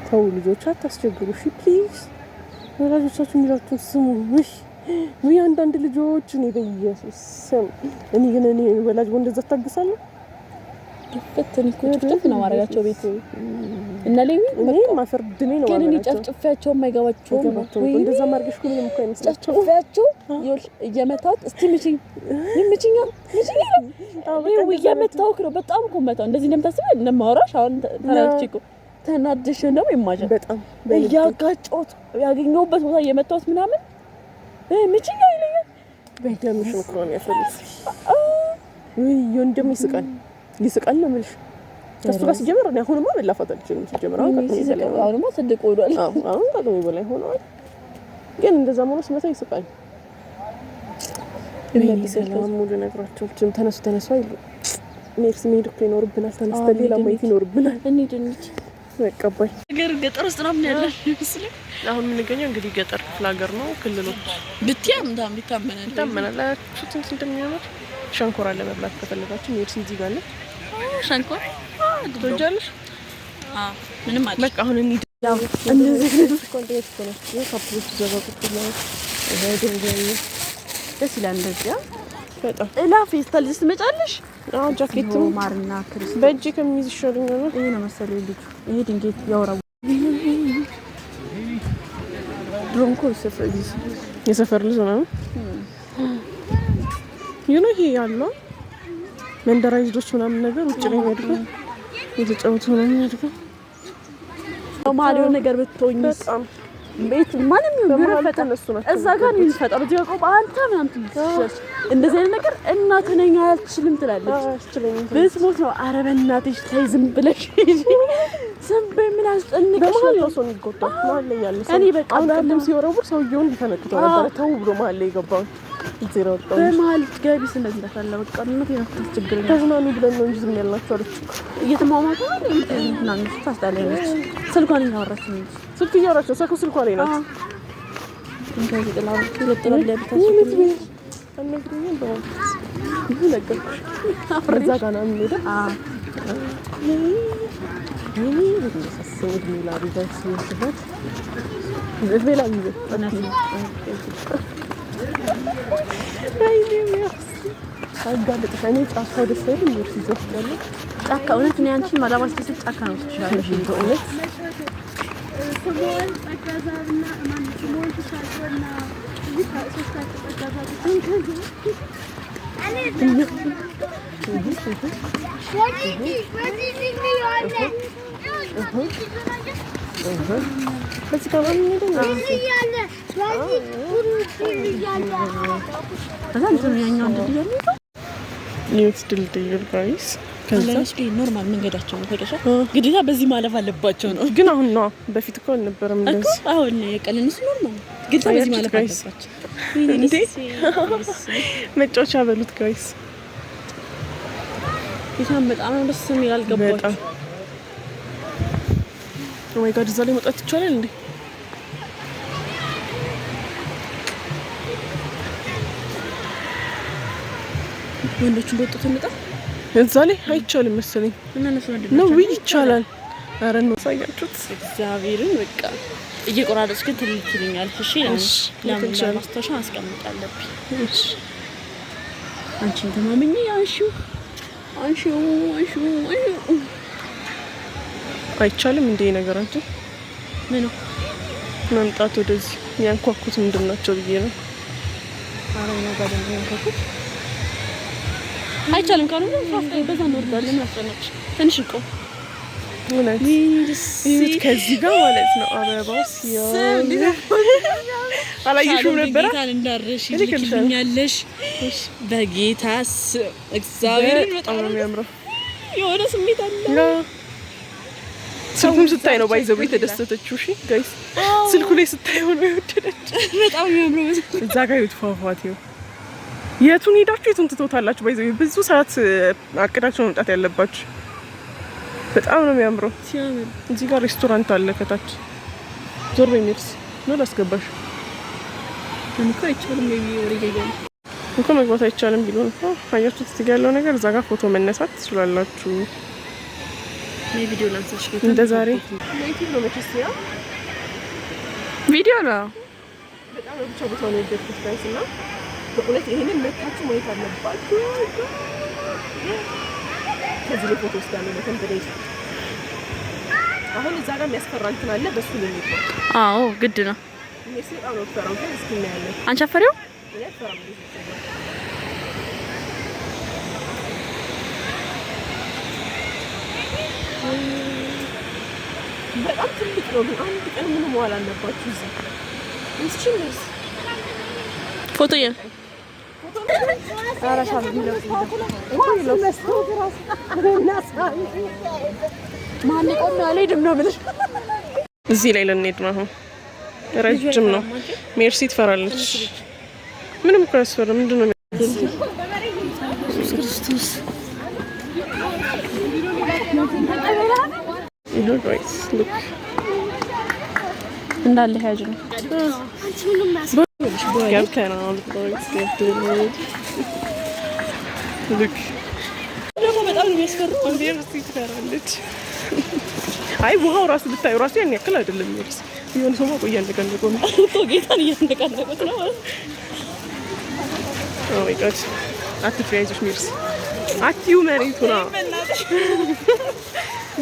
ተው ልጆች አታስቸግሩ እሺ ፕሊዝ። ወላጆቻችሁ የሚላችሁን ስሙ። ወይ አንዳንድ ልጆች እኔ በኢየሱስ ስም እኔ ወላጅ እንደዛ ታግሳለሁ። ፈተን እኮ ጥፍጥፍ ነው ማረጋቸው ቤት እና ለይ እኔ ማፈርድኔ ነው ግን እኔ ጨፍጨፋቸው የማይገባቸው እንደዛ ማርገሽ ሁሉ ምንም እኮ አይመስላቸው ጨፍጨፋቸው እየመታት እስቲ ምቺኝ ነው እየመታውክ ነው። በጣም እኮ መታው እንደዚህ እንደምታስበው እንደማወራሽ አሁን ተናግቼ እኮ ተናድሽ ነው ኢማጂን በጣም ያጋጨሁት ያገኘሁበት ቦታ እየመታሁት ምናምን ምቺኝ ይለኛል። በደምሽ ምክሮን ያፈልስ ወንድም ይስቃል ነው የምልሽ። ከሱ ጋር ሲጀምር እኔ አሁንማ መላፋት አልችልም። ሲጀምር አሁንማ ትልቅ ሆኗል። አሁን ከአቅሜ በላይ ሆኗል። ግን እንደዛ ሆኖ ስመታ ይስቃል። ሰላም ሙሉ ነገራቸው ተነሱ አይሉ ሜርስ ሜድ እኮ ይኖርብናል። ተነስተን ሌላ ማየት ይኖርብናል። እንሂድ በቃባይ ገጠር ውስጥ ነው ያለን ይመስል። አሁን የምንገኘው እንግዲህ ገጠር ክፍለ ሀገር ነው። ክልሎች ይታመናል። ትንሽ እንደሚያምር ሸንኮራ ለመብላት ከፈለጋችሁ ሜርሲ እዚህ ጋር ነው። ሸንኮራ ትወጃለሽ? ምንም ማለት በቃ አሁን እንሂድ። ያው እንደዚህ ኮንቴክስት ነው የካፕሎች ዘጋቁት ነው። ደስ ይላል እንደዚህ በጣም እላ ፌስታል ልጅ ትመጫለሽ። ጃኬቱ ማርና ክርስቶስ በእጅ ከሚይዝ ይሻለኛል። ይሄ ነው መሰለኝ ልጅ ይሄ ድንጌት ያወራው ድሮም እኮ የሰፈር ልጅ ነው ይሄ ያለው መንደራዊ ልጆች ምናምን ነገር ውጭ ላይ የሚያድገው የተጫወቱ ነው የሚያድገው። ማሪዮ ነገር ብትሆኝ በጣም ቤት ማንም ይፈጠር እዛ ጋር ነው የሚፈጠር። እዚህ ጋር አንተ ምናምን ትልሽ እንደዚህ አይነት ነገር እናት ነኝ አልችልም ትላለች። በስሞት ነው ኧረ በእናትሽ ተይ ዝም ብለሽ ዝም በይ ምን አስጨንቀሽ በመሀል ነው ሰው የሚጎዳው። መሀል ላይ ያለ ሰው እኔ በቃ አንዳንድም ሲወረውር ሰውየውን ሊፈነክተው ነበር። ተው ብሎ መሀል ላይ የገባው ዜሮ ወጣው። በመሀል ገቢስ እንደዚህ እንዳታለ በቃ እናት ያስቸግረኝ ተዝናኑ ብለን ነው እንጂ ዝም ያልናቸው አለች። እየተማማቱ ነው ታስታለች። ስልኳን እያወራች ነው ስልክ እያወራች ነው። ስልኳ ላይ ናት። እንደዚህ ጥላው ለጥላው ለብታች አነግሩኝ በማለት ይሄ ነገርኩሽ። እዛ ጋር ነው የምንሄደው። ይሄ ለሰሰኝ ሚላ ቢዛስ ሲወስበት ዘቤላ ይዘ አጋለጥሽ እኔ ጫካ ደስ አይልም። ምርስ ይዘፍታል ጫካ እውነት ነው። አንቺ ማዳማስ ተሰጥ ጫካ ነው ትችላለሽ። እውነት ስሞን ተጋዛና ማን ስሞን ተሻገርና ሶስታችሁ ተጋዛችሁ ድልድይ ጋይስ ከዛስ ኖርማል መንገዳቸው ነው ተቀሻ ግዴታ በዚህ ማለፍ አለባቸው ነው። ግን አሁን ነው በፊት እኮ አልነበረም እንደዚህ። አሁን የቀለንስ ኖርማል ግዴታ በዚህ ማለፍ አለባቸው እንዴ መጫወቻ በሉት ጋይስ። ይታም በጣም ደስ የሚል አልገባችሁ። ኦ ማይ ጋድ እዛ ላይ መውጣት ይቻላል እንዴ? ወንዶቹን ወጥቶ ተመጣ እዛ ላይ አይቻልም መሰለኝ ነው ወይ ይቻላል? አረ ነው ሳያችሁት እግዚአብሔርን በቃ እየቆራረጥሽ ግን ትልልኛል። እሺ ለምን ማስተሻ አስቀምጣለብኝ። እሺ አንቺን ተማምኜ አንሺው አይቻልም እንዴ ነገር አንቺ ምን ነው መምጣት ወደዚህ ያንኳኩት ምንድናቸው ብዬ ነው። አረ ነው ጋር ደግሞ ያንኳኩት አይቻልም ካሉ በዛ ነው ወርዳለን አስጨነቅሽ ትንሽ እኮ እውነት ይሄት ከዚህ ጋር ማለት ነው አበባ ሲያም አላየሽውም ነበር ጌታን እንዳረሽ ይልክልኛለሽ በጌታስ እግዚአብሔርን በጣም ነው የሚያምረው። የሆነ ስሜት አለ። ስልኩን ስታይ ነው ባይዘው የተደሰተችው። እሺ ጋይስ ስልኩ ላይ ስታይ ነው የወደደች። በጣም የሚያምረው እዛ ጋር ይጥፋፋቲው የቱን ሄዳችሁ የቱን ትተውታላችሁ? ባይዘው ብዙ ሰዓት አቅዳችሁ መምጣት ያለባችሁ። በጣም ነው የሚያምረው። ሲያምር እዚህ ጋር ሬስቶራንት አለ ከታች። ዞር በሚርስ ነው ላስገባሽ እንኳ አይቻልም ይወርገኛል እንኳ መግባት አይቻልም ቢሉ ነው። አያችሁት እዚህ ያለው ነገር እዛ ጋር ፎቶ መነሳት ትችላላችሁ። ቪዲዮ ላንሳሽ እንደ ዛሬ ዩቲዩብ ነው መቼስ ያ ቪዲዮ ነው። በጣም ብቻ ቦታው ነው የደረስኩት ጋይስና በእውነት ይሄንን መታችሁ ማየት አለባችሁ። ከዚህ ላይ ፎቶ ወስዳለሁ ለተንበደይ አሁን እዛ ጋር የሚያስፈራ እንትን አለ በሱ ላይ ነው። አዎ ግድ ነው። እኔስ በጣም ነው ፈራው ግን እስኪ እናያለን። አንቺ አፈሪው በጣም ትልቅ ነው። ግን አንድ ቀን ምን መዋል አለባችሁ እዛ እንስችልስ ፎቶ የ አራሻው ቢለው ማን ቆም አልሄድም ነው ብለሽ እዚህ ላይ ልንሄድ ነው። አሁን ረጅም ነው። ሜርሲ ትፈራለች። ምንም እኮ አያስፈራም። ምንድን ነው ክርስቶስ ይሄ ጋይስ ሉክ እንዳለ ያጅ ነው። ገብተናል ጋይስ ገብተናል። ሉክ ደግሞ በጣም ነው የሚያስፈራው። ሜርሲ ትፈራለች። አይ ውሃው ራሱ ብታዩ ራሱ ያን ያክል አይደለም። ሜርሲ የሆነ ሰው ቆያ እንደቀነቀው ነው ቶ ጌታን እያንደቀነቀት ነው ማለት ኦ ማይ ጋድ አትፍሪ አይዞሽ ሜርሲ አትዩ መሬቱ ነው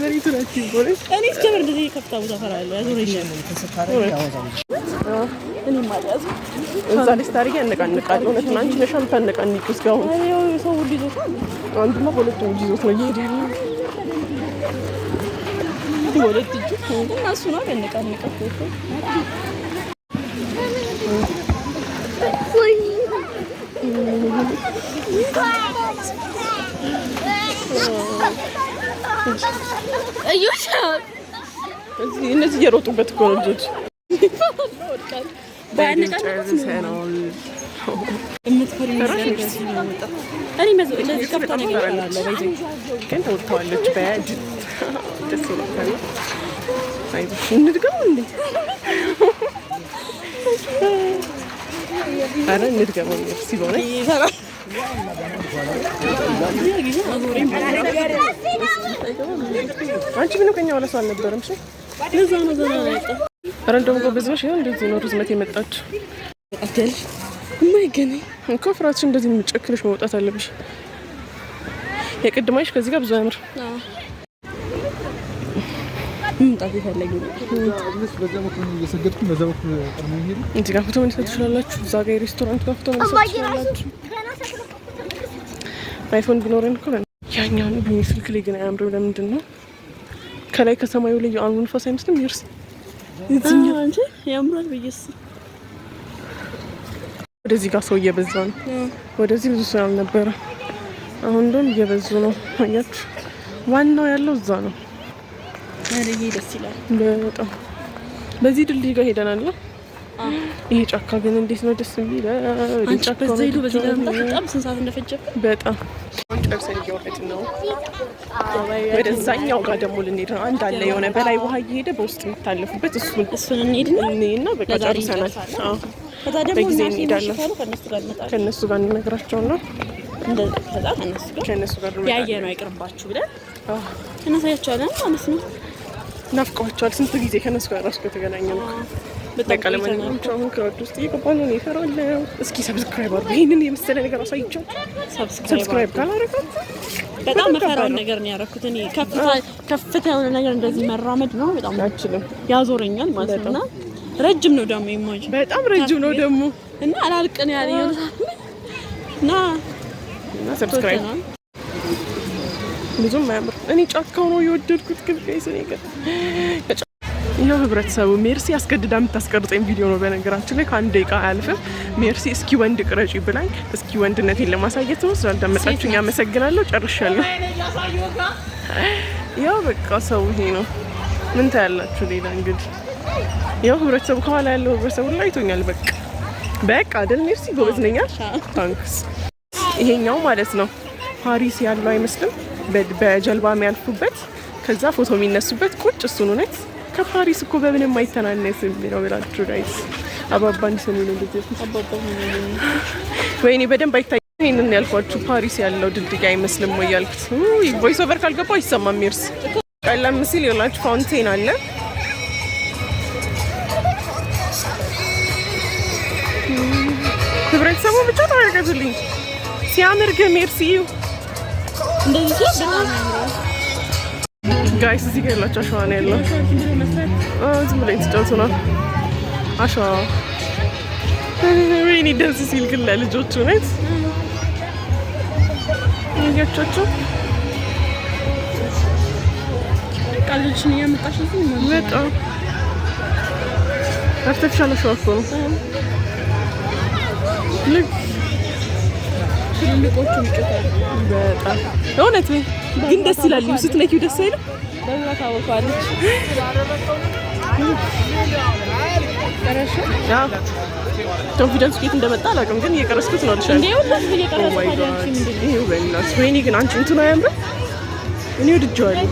መሬቱ ላይ ይቦል እኔ እስከበር እንደዚህ ከፍታ ቦታ ፈራለሁ ያዞረኛል እኔ ማያዝ እዛ ላይ ስታርጊ ያነቃንቃል እውነት ነው አንቺ ነሻም ታነቃንቂ እስካሁን ሰው ሁሉ ይዞት አንዱማ በሁለቱም ይዞት ነው እየሄደ ወለድ እጁ እና እሱ ነው ያነቃንቀው ወይ እዩሻ እነዚህ እየሮጡበት እኮ ነው ልጆች ግን ተወጥተዋለች በያጅ ደስ ይላል አይዞሽ እንድገም እንዴ ኧረ እንድገመው ሲሆነ አንቺ ምን ከኛ ወለሷ አልነበረም እሺ ለዛ ነው ዘና ያጣ ኧረ እንደውም ጎበዝ ነሽ ይኸው እንደዚህ ነው ርዝመት የመጣች አትልሽ ማይገኔ እንኳ ፍራትሽ እንደዚህ ምጨክልሽ መውጣት አለብሽ የቅድማይሽ ከዚህ ጋር ብዙ አያምር ምንጣት ይፈልግ ነው በዛ በኩል እየሰገድኩ በዛ በኩል ቀርሞ ይሄድ እዚህ ጋር ፎቶ መነሳት ትችላላችሁ እዛ ጋር ሬስቶራንት ጋር ፎቶ መነሳት ትችላላችሁ አይፎን ቢኖረን እኮ ያኛውን ስልክ ላይ ግን አያምርም ለምንድን ነው ከላይ ከሰማዩ ላይ አሁን ንፋስ አይመስልም ይርስ እዚህኛው አንቺ ያምራል በየስ ወደዚህ ጋር ሰው እየበዛ ነው ወደዚህ ብዙ ሰው አልነበረ አሁን እንደውም እየበዙ ነው አያችሁ ዋናው ያለው እዛ ነው አሬ ደስ ይላል በጣም በዚህ ድልድይ ጋር ሄደናል ይሄ ጫካ ግን እንዴት ነው ደስ የሚለው ጫካ በዚህ ሄዶ በዚህ ጋር በጣም ስንት ሰዓት እንደፈጀብን በጣም ጨርሰን እየወረድን ነው ወደዛኛው ጋር ደግሞ ልንሄድ ነው አንድ አለ የሆነ በላይ ውሃ እየሄደ በውስጥ የምታለፉበት እሱን እንሄድና በቃ ጨርሰናል ከዛ ደግሞ እንሄዳለን ከእነሱ ጋር እንነግራቸውና ከእነሱ ጋር ያየነው አይቅርባችሁ ብለን እናሳያቸዋለን ማለት ነው ናፍቀዋቸዋል ስንት ጊዜ ከእነሱ ጋር ራሱ ከተገናኘ ነው በቃ ለማንኛውም አሁን ክራውድ ውስጥ እየገባን ነው እፈራለሁ እስኪ ሰብስክራይብ አድርጉ ይሄንን የመሰለ ነገር አሳይቻችሁ ሰብስክራይብ ካላደረጋችሁ በጣም መፈራውን ነገር ነው ያደረኩት እኔ ከፍታ የሆነ ነገር እንደዚህ መራመድ ነው በጣም አልችልም ያዞረኛል ማለት ነው ረጅም ነው ደግሞ ኢሞጂ በጣም ረጅም ነው ደግሞ እና አላልቀን ያለው እና ሰብስክራይብ ብዙም አያምር እኔ ጫካው ነው የወደድኩት ግልጋይስ እኔ ጋር ይሄው ህብረተሰቡ ሜርሲ አስገድዳ የምታስቀርጸኝ ቪዲዮ ነው በነገራችን ላይ ከአንድ ደቂቃ አያልፍም ሜርሲ እስኪ ወንድ ቅረጪ ብላኝ እስኪ ወንድነቴን ለማሳየት ነው ስላልዳመጣችሁኝ አመሰግናለሁ ጨርሻለሁ ያው በቃ ሰው ይሄ ነው ምን ታያላችሁ ሌላ እንግዲህ ያው ህብረተሰቡ ከኋላ ያለው ህብረተሰቡ ላይ አይቶኛል በቃ አይደል ሜርሲ ጎበዝ ነኝ ታንክስ ይሄኛው ማለት ነው ፓሪስ ያለው አይመስልም በጀልባ የሚያልፉበት ከዛ ፎቶ የሚነሱበት ቁጭ እሱን እውነት ከፓሪስ እኮ በምንም አይተናነስም ነው ብላችሁ ጋይስ አባባን ሰሙ ነው እንደዚህ ወይኔ በደንብ አይታይም ይሄንን ያልኳችሁ ፓሪስ ያለው ድልድይ አይመስልም ወይ ያልኩት ቮይስ ኦቨር ካልገባው አይሰማም ሜርሲ ቀለም ሲል ይላችሁ ፋውንቴን አለ ህብረተሰቡ ብቻ ተመልከቱልኝ ሲያምር ግን ሜርሲ እንደዚህ በጣም ጋይስ እዚህ ጋር ያላችሁ አሸዋ ነው ያለው ዝም ብለን ተጫውቱ ነው አሸዋ ወይኔ ደስ ሲል ግን ለልጆቹ ነት ያቻቸው ቃልሽን ያመጣሽ ነው በጣም አርቲፊሻል አሸዋ እኮ ነው ልክ ትልቆቹ ይጨታሉ በጣም እውነት ግን ደስ ይላል ስትነኪው ደስ አይልም በዛ ታወቃለች ቀረሽ ኮንፊደንስ ከየት እንደመጣ አላውቅም ግን እየቀረስኩት ነው ልሻል እንዴ ወጣት እየቀረስኩ ታዲያችሁ ምንድነው ይሄው በእናትሽ ወይኔ ግን አንቺ እንትኑ አያምርም እኔ ወድጄዋለሁ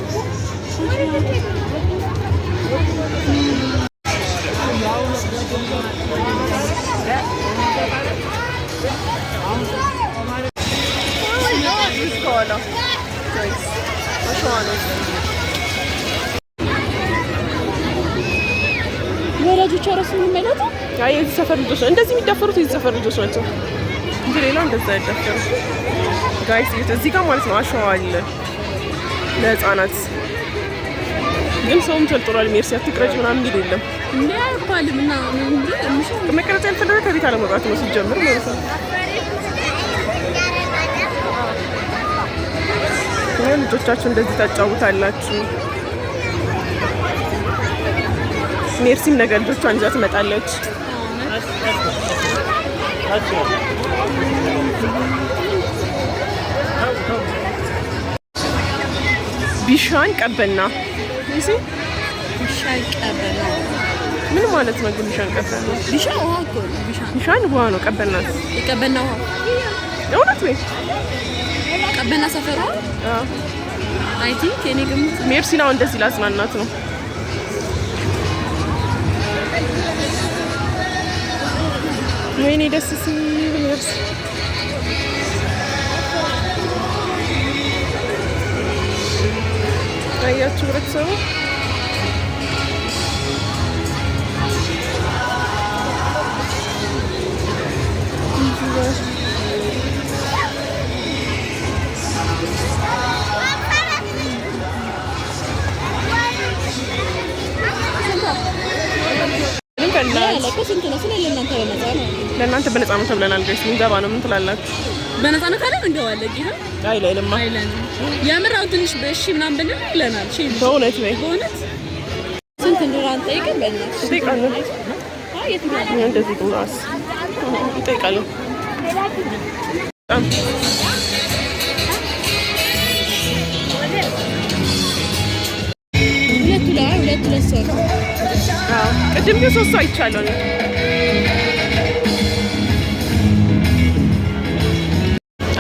ወላጆች አረሱ የሚመለጡ አይ እዚህ ሰፈር ልጆች እንደዚህ የሚዳፈሩት እዚህ ሰፈር ልጆች ናቸው እንጂ ሌላ እንደዛ አይዳፈሩ ጋይስ እዚህ ጋር ማለት ነው አሸዋ አለ ለህፃናት ግን ሰውም ቸልጥሯል። ሜርሲ አትቅረጭ ምናምን እንግዲህ የለም እንዴ አይባልም እና መቀረጽ ያልፈለገ ከቤት አለመውጣት ነው ሲጀምር ማለት ነው። ልጆቻችሁ እንደዚህ ታጫውታላችሁ። ሜርሲም ነገ ልጆቿን ይዛ ትመጣለች። ቢሻን ቀበና ምን ማለት ነው? ግን ቢሻን ቀበና ቢሻን ውሃ እኮ ነው። ቢሻን ውሃ ነው። ቀበና የቀበና ውሃ እውነት ነው። ቀበና ሰፈሯ አይ ቲንክ የኔ ግምት ሜርሲ ነው እንደዚህ ላዝናናት ነው። ወይኔ ደስ ሲል ሜርሲ አያችሁ ህብረተሰቡ ለእናንተ በነፃ ነው ተብለናል። ጋይስ ልንገባ ነው። ምን ትላላችሁ? በነፃ ነው ካለን እንገባለን። ጌታ አይለንማ የምር አሁን ትንሽ በእሺ ምናምን ብንል ይለናል። እሺ በእውነት ነው። በእውነት ስንት እንደሆነ አንጠይቅም። በእናትሽ እንጠይቃለን። የት ነው እንደዚህ ዱራስ እንጠይቃለን። ሁለት ሰው ቅድም ግን 3 ሰው አይቻለሁ።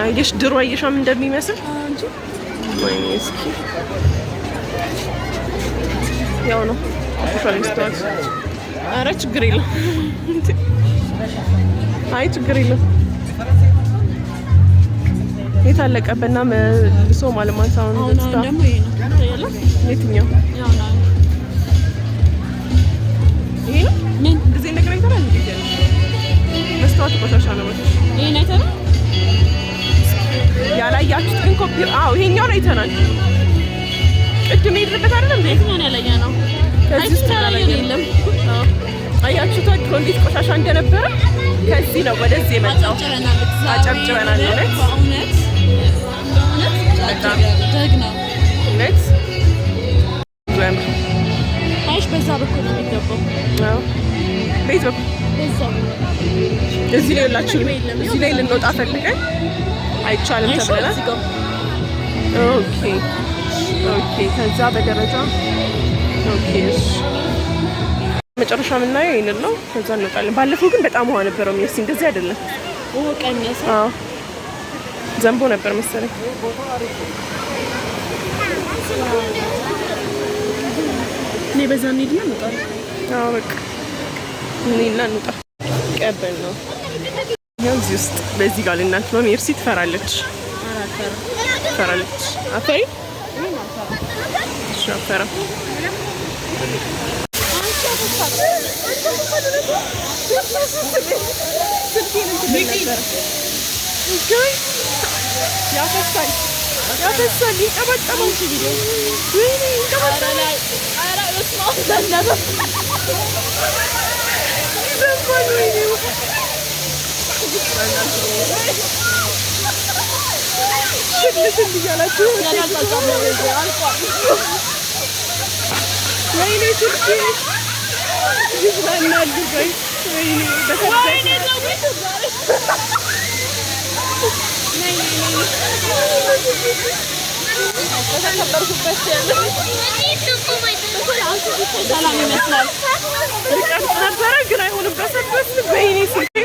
አየሽ ድሮ አየሻም እንደሚመስል ወይኔ እስኪ ያው ነው ሻሊስታት። ኧረ ችግር የለም። አይ ችግር የለም። የታለቀበና መልሶ ማልማት አሁን ደግሞ ይሄ ነው ታያለ። የትኛው ያው ነው ይሄ ምን እንደዚህ ነገር አይተናል። እንዴ መስታወት ቆሻሻ ነው ማለት ይሄ ነው አይተናል። ያላያችሁት ግን ኮፒ ይሄኛው ነው አይተናል። ቅድም ሄድበት አይደለም እንዴ? የትኛው ነው ያላያ ነው? ከዚህ ተላላየ የለም። አያችሁት ድሮ እንዴት ቆሻሻ እንደነበረ። ከዚህ ነው ወደዚህ የመጣው። አጨብጭበናል። እውነት በጣም ደግና እውነት አይሽ በዛ በኩል ነው የሚገባው። አዎ ቤት በኩል እዚህ ላይ ያላችሁ እዚህ ላይ ልንወጣ ፈልገን አይቻልም ተብለናል። ኦኬ ኦኬ። ከዛ በደረጃ ኦኬ እሺ። መጨረሻ የምናየው ይሄንን ነው። ከዛ እንወጣለን። ባለፈው ግን በጣም ውሃ ነበረው። ሜርሲ እንደዚህ አይደለም። ውሃ ቀነሰ። አዎ ዘንቦ ነበር መሰለኝ። እኔ በዛ እንሂድና እንወጣለን። አዎ በቃ እንሂድና እንውጣ። ቀበል ነው ያው እዚህ ውስጥ በዚህ ጋር ልናልፍ ነው። ሜርሲ ትፈራለች። ትፈራለች። አፈሪ እሺ አፈራ ያፈሳል ይጠበጠበው ቪዲዮ ወይኔ ይጠበጠበው። ኧረ በስመ አብ ዘነበ ይዘንባል። ወይኔ ሽልሽል እያላችሁ ወይኔ ስልኬ ይዝናናሉ። ጋይስ ወይኔ ሰላም ይመስላል። ርቀት ነበረ ግን አይሆንም። በሰበስን ወይኔ ስልኬ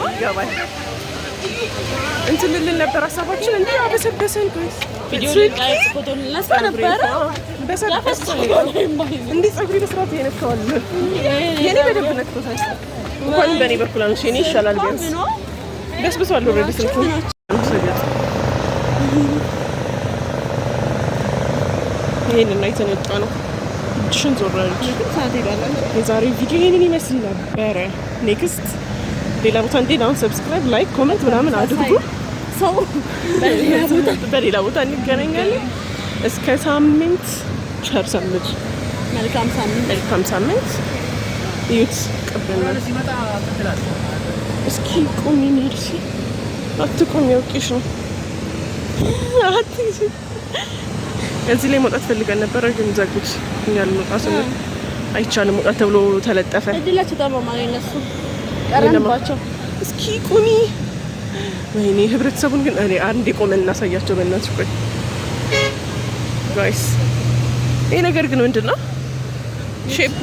ይገባል። እንትን ልል ነበር ሀሳባችን እንዴ አበሰበሰን። ቪዲዮ ላይ ፎቶ ልነሳ ነበረ። በሰበሰን እንዴ ፀጉሬ በስርዓት የነካዋል። የኔ በደንብ ነክቶታል። እንኳን በእኔ በኩል አንቺ እኔ ይሻላል። ቢያንስ በስብሷል። ኦልሬዲ ስልኩ ይሄንን አይተን የወጣ ነው። እጅሽን ዞራለች። የዛሬ ቪዲዮ ይሄንን ይመስል ነበረ። ኔክስት ሌላ ቦታ እንዴት አሁን ሰብስክራይብ፣ ላይክ፣ ኮሜንት ምናምን አድርጉ። ሰው በሌላ ቦታ እንገናኛለን። እስከ ሳምንት ቸር ሰንብቱ። መልካም ሳምንት። መልካም ሳምንት። እዩት ቀበና እስኪ ቁሚ ነርሲ አትቁሚ፣ ያውቂሽ ነው። አትይዚ። እዚህ ላይ መውጣት ፈልገን ነበረ ግን ዘጉት። እኛ ልንወጣ ስንል አይቻልም መውጣት ተብሎ ተለጠፈ። እድላቸው ጠማማ እነሱ ቀረንባቸው። እስኪ ቁሚ። ወይኔ ህብረተሰቡን ግን እኔ አንዴ ቆመን እናሳያቸው በእናትሽ። ቆይ ጋይስ ይሄ ነገር ግን ምንድነው? ሼፑ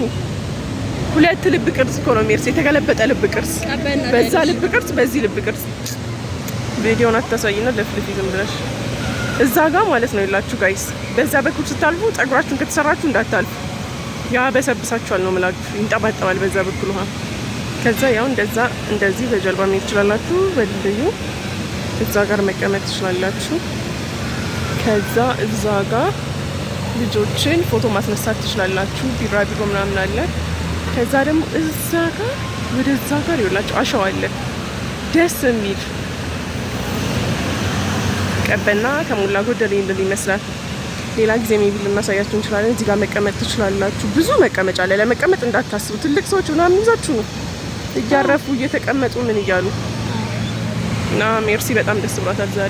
ሁለት ልብ ቅርጽ እኮ ነው ሜርሲ፣ የተገለበጠ ልብ ቅርጽ። በዛ ልብ ቅርጽ፣ በዚህ ልብ ቅርጽ። ቪዲዮውን አታሳይና ለፍልፊ ዝም ብለሽ እዛ ጋር ማለት ነው ይላችሁ ጋይስ። በዛ በኩል ስታልፉ ፀጉራችሁን ከተሰራችሁ እንዳታልፉ፣ ያ በሰብሳችኋል ነው ምላችሁ፣ ይንጠባጠባል በዛ በኩል ውሃ። ከዛ ያው እንደዛ እንደዚህ በጀልባ መሄድ ትችላላችሁ። በድልድዩ እዛ ጋር መቀመጥ ትችላላችሁ። ከዛ እዛ ጋር ልጆችን ፎቶ ማስነሳት ትችላላችሁ። ቢራቢሮ ምናምን አለ። ከዛ ደግሞ እዛ ጋር ወደዛ ጋር ይኸውላችሁ አሸዋ አለ ደስ የሚል ቀበና ከሞላ ጎደል እንደዚህ ይመስላል። ሌላ ጊዜ ሜቢ ልናሳያችሁ እንችላለን። እዚህ ጋር መቀመጥ ትችላላችሁ። ብዙ መቀመጫ አለ። ለመቀመጥ እንዳታስቡ። ትልቅ ሰዎች ምናምን ይዛችሁ ነው እያረፉ እየተቀመጡ ምን እያሉ እና ሜርሲ በጣም ደስ ብሏታል ዛሬ።